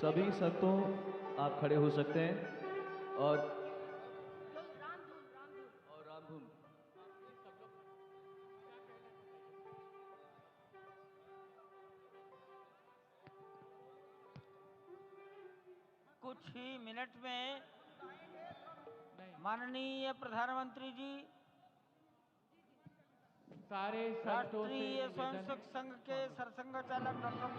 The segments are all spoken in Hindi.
सभी संतों आप खड़े हो सकते हैं और रामधुन। कुछ ही मिनट में माननीय प्रधानमंत्री जी सारे राष्ट्रीय स्वयंसेवक संघ के सरसंघ चालक डॉक्टर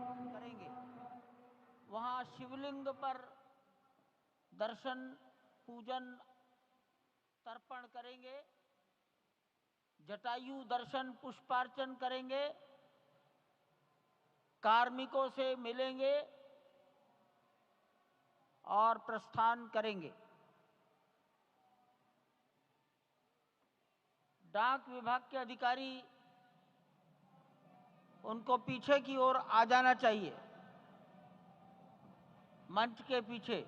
मोहन करेंगे। वहां शिवलिंग पर दर्शन पूजन तर्पण करेंगे, जटायु दर्शन पुष्पार्चन करेंगे, कार्मिकों से मिलेंगे और प्रस्थान करेंगे। डाक विभाग के अधिकारी उनको पीछे की ओर आ जाना चाहिए, मंच के पीछे।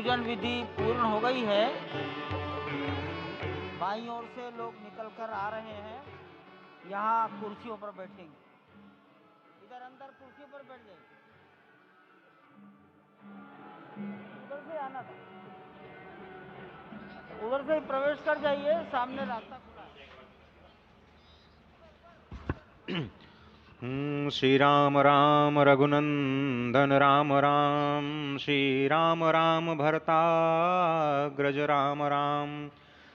पूजन विधि पूर्ण हो गई है। बाईं ओर से लोग निकलकर आ रहे हैं, यहाँ कुर्सियों पर बैठेंगे। इधर अंदर कुर्सियों पर बैठ जाइए, उधर से आना था, उधर से ही प्रवेश कर जाइए, सामने रास्ता खुला है। श्री राम राम रघुनंदन राम राम, श्री राम राम भरताग्रज राम राम,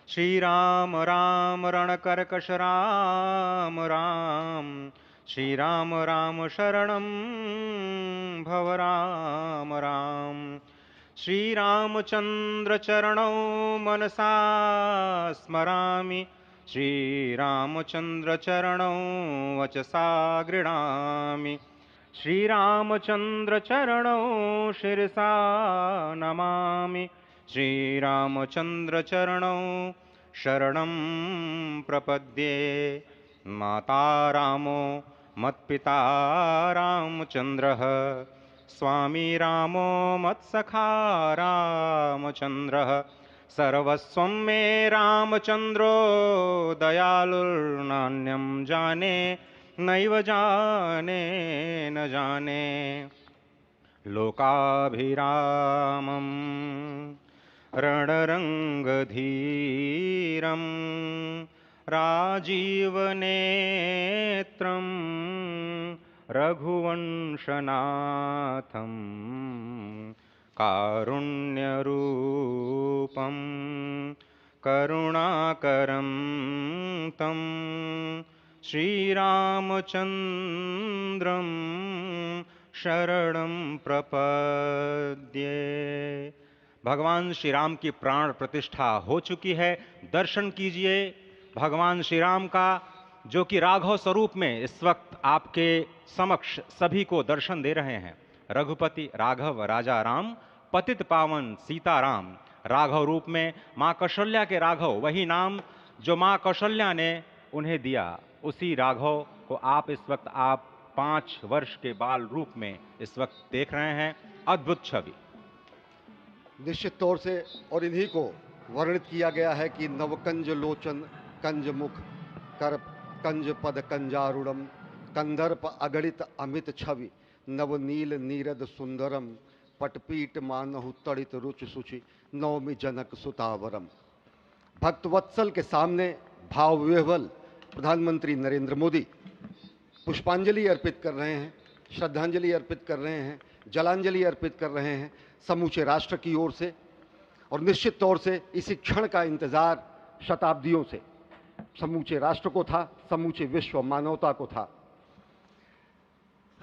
श्री राम राम रणकर्कश राम राम, श्री राम राम शरणं भव राम राम, श्री रामचंद्र चरणौ मनसा स्मरामि, श्रीरामचंद्र चरणौ वचसा गृह्णामि, श्रीरामचंद्र चरणौ शिरसा नमामि, श्रीरामचंद्र चरणौ शरणं प्रपद्ये। माता रामो मत्पिता रामचंद्रः, स्वामी रामो मत्सखा रामचंद्रः, सर्वस्वं मे रामचंद्रो दयालुर्नान्यं जाने नैव जाने न जाने। लोकाभिरामं रणरंगधीरं राजीवनेत्रं रघुवंशनाथं, कारुण्यरूपं करुणाकरं तं श्रीरामचन्द्रं शरणं प्रपद्ये। भगवान श्री राम की प्राण प्रतिष्ठा हो चुकी है। दर्शन कीजिए भगवान श्री राम का, जो कि राघव स्वरूप में इस वक्त आपके समक्ष सभी को दर्शन दे रहे हैं। रघुपति राघव राजा राम, पतित पावन सीताराम। राघव रूप में माँ कौशल्या के राघव, वही नाम जो माँ कौशल्या ने उन्हें दिया, उसी राघव को आप इस वक्त 5 वर्ष के बाल रूप में इस वक्त देख रहे हैं। अद्भुत छवि। निश्चित तौर से, और इन्हीं को वर्णित किया गया है कि नवकंज लोचन कंज मुख, कर कंज पद कंजारूढ़म, कंदर्प अगणित अमित छवि, नवनील नीरद सुंदरम, पटपीट मानहु तड़ित रुच सुचि, नवमी जनक सुतावरम। भक्तवत्सल के सामने भाव विह्वल प्रधानमंत्री नरेंद्र मोदी पुष्पांजलि अर्पित कर रहे हैं, श्रद्धांजलि अर्पित कर रहे हैं, जलांजलि अर्पित कर रहे हैं समूचे राष्ट्र की ओर से। और निश्चित तौर से इसी क्षण का इंतजार शताब्दियों से समूचे राष्ट्र को था, समूचे विश्व मानवता को था।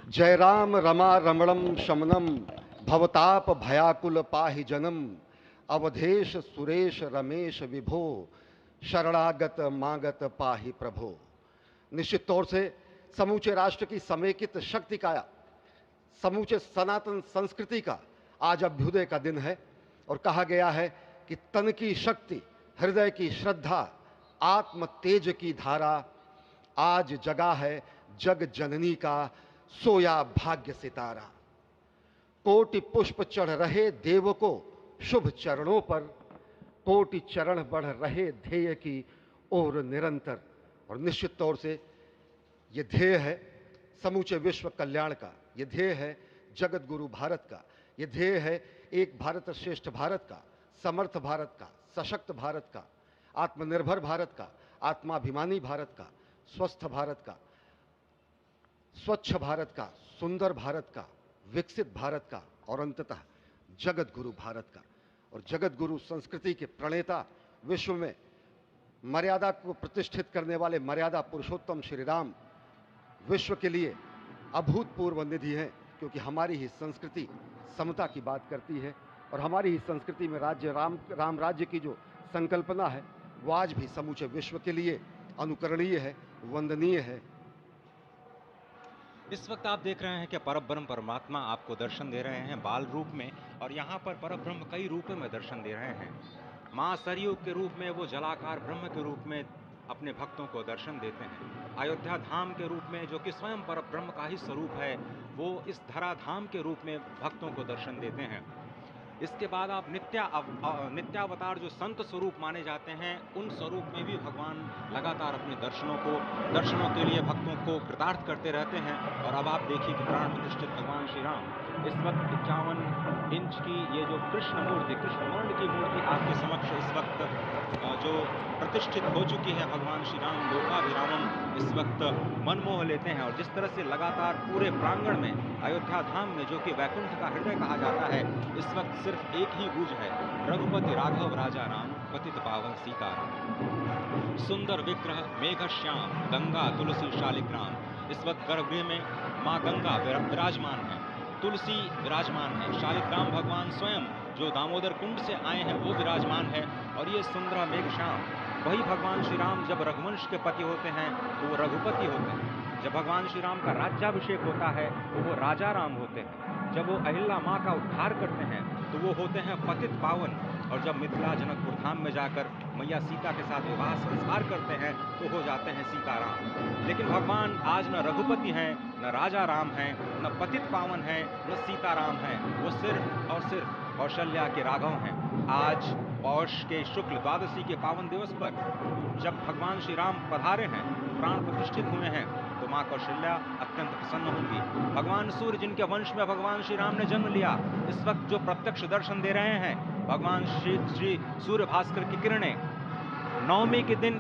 जय राम रमा रमणम शमनम, भवताप भयाकुल पाहि जनम, अवधेश सुरेश रमेश विभो, शरणागत मागत पाहि प्रभो। निश्चित तौर से समूचे राष्ट्र की समेकित शक्ति का, समूचे सनातन संस्कृति का आज अभ्युदय का दिन है। और कहा गया है कि तन की शक्ति, हृदय की श्रद्धा, आत्म तेज की धारा आज जगा है जग जननी का सोया भाग्य सितारा। कोटि पुष्प चढ़ रहे देव को शुभ चरणों पर, कोटि चरण बढ़ रहे ध्येय की ओर निरंतर। और निश्चित तौर से ये ध्येय है समूचे विश्व कल्याण का, ये ध्येय है जगत गुरु भारत का, ये ध्येय है एक भारत श्रेष्ठ भारत का, समर्थ भारत का, सशक्त भारत का, आत्मनिर्भर भारत का, आत्माभिमानी भारत का, स्वस्थ भारत का, स्वच्छ भारत का, सुंदर भारत का, विकसित भारत का, और अंततः जगत गुरु भारत का। और जगत गुरु संस्कृति के प्रणेता, विश्व में मर्यादा को प्रतिष्ठित करने वाले मर्यादा पुरुषोत्तम श्री राम विश्व के लिए अभूतपूर्व निधि है, क्योंकि हमारी ही संस्कृति समता की बात करती है। और हमारी ही संस्कृति में राम राज्य की जो संकल्पना है वो आज भी समूचे विश्व के लिए अनुकरणीय है, वंदनीय है। इस वक्त आप देख रहे हैं कि परब्रह्म परमात्मा आपको दर्शन दे रहे हैं बाल रूप में, और यहाँ पर परब्रह्म कई रूपों में दर्शन दे रहे हैं। माँ सरयू के रूप में वो जलाकार ब्रह्म के रूप में अपने भक्तों को दर्शन देते हैं। अयोध्या धाम के रूप में, जो कि स्वयं परब्रह्म का ही स्वरूप है, वो इस धरा धाम के रूप में भक्तों को दर्शन देते हैं। इसके बाद आप नित्यावतार जो संत स्वरूप माने जाते हैं, उन स्वरूप में भी भगवान लगातार अपने दर्शनों के लिए भक्तों को कृतार्थ करते रहते हैं। और अब आप देखिए कि प्राण प्रतिष्ठित भगवान श्री राम इस वक्त 51 इंच की ये जो कृष्ण वर्ण की मूर्ति आपके समक्ष इस वक्त जो प्रतिष्ठित हो चुकी है भगवान श्री राम लोकाभिरामम इस वक्त मन मोह लेते हैं। और जिस तरह से लगातार पूरे प्रांगण में अयोध्या धाम में, जो कि वैकुंठ का हृदय कहा जाता है, इस वक्त सिर्फ एक ही गूंज है, रघुपति राघव राजा राम पतित पावन सीताराम। सुंदर विग्रह मेघ श्याम गंगा तुलसी शालिग्राम। इस वक्त गर्भगृह में माँ गंगा विराजमान है, तुलसी विराजमान है, शालिग्राम भगवान स्वयं जो दामोदर कुंड से आए हैं वो विराजमान है। और ये सुंदर मेघ श्याम, वही भगवान श्री राम जब रघुवंश के पति होते हैं तो वो रघुपति होते हैं, जब भगवान श्री राम का राज्याभिषेक होता है तो वो राजा राम होते हैं, जब वो अहिल्या माँ का उद्धार करते हैं तो वो होते हैं पतित पावन, और जब मिथिला जनकपुर धाम में जाकर मैया सीता के साथ विवाह संस्कार करते हैं तो हो जाते हैं सीताराम। लेकिन भगवान आज न रघुपति हैं, न राजा राम हैं, न पतित पावन हैं, न सीताराम हैं, वो सिर्फ और सिर्फ कौशल्या के राघव हैं। आज पौष के शुक्ल द्वादशी के पावन दिवस पर जब भगवान श्री राम पधारे हैं, प्राण प्रतिष्ठित हुए हैं, तो माँ कौशल्या अत्यंत प्रसन्न होंगी। भगवान सूर्य जिनके वंश में भगवान श्री राम ने जन्म लिया, इस वक्त जो प्रत्यक्ष दर्शन दे रहे हैं, भगवान श्री सूर्य भास्कर की किरणें नवमी के दिन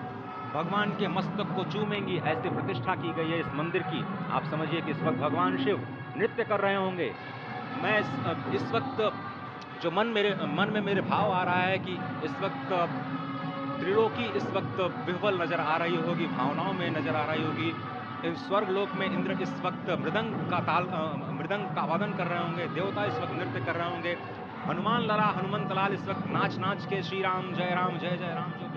भगवान के मस्तक को चूमेंगी, ऐसी प्रतिष्ठा की गई है इस मंदिर की। आप समझिए कि इस वक्त भगवान शिव नृत्य कर रहे होंगे। मैं इस वक्त जो मन में मेरे भाव आ रहा है कि इस वक्त त्रिलोकी इस वक्त विह्वल नजर आ रही होगी, भावनाओं में नजर आ रही होगी। स्वर्ग लोक में इंद्र इस वक्त मृदंग का वादन कर रहे होंगे, देवता इस वक्त नृत्य कर रहे होंगे, हनुमान लाल इस वक्त नाच के श्री राम जय जय राम जो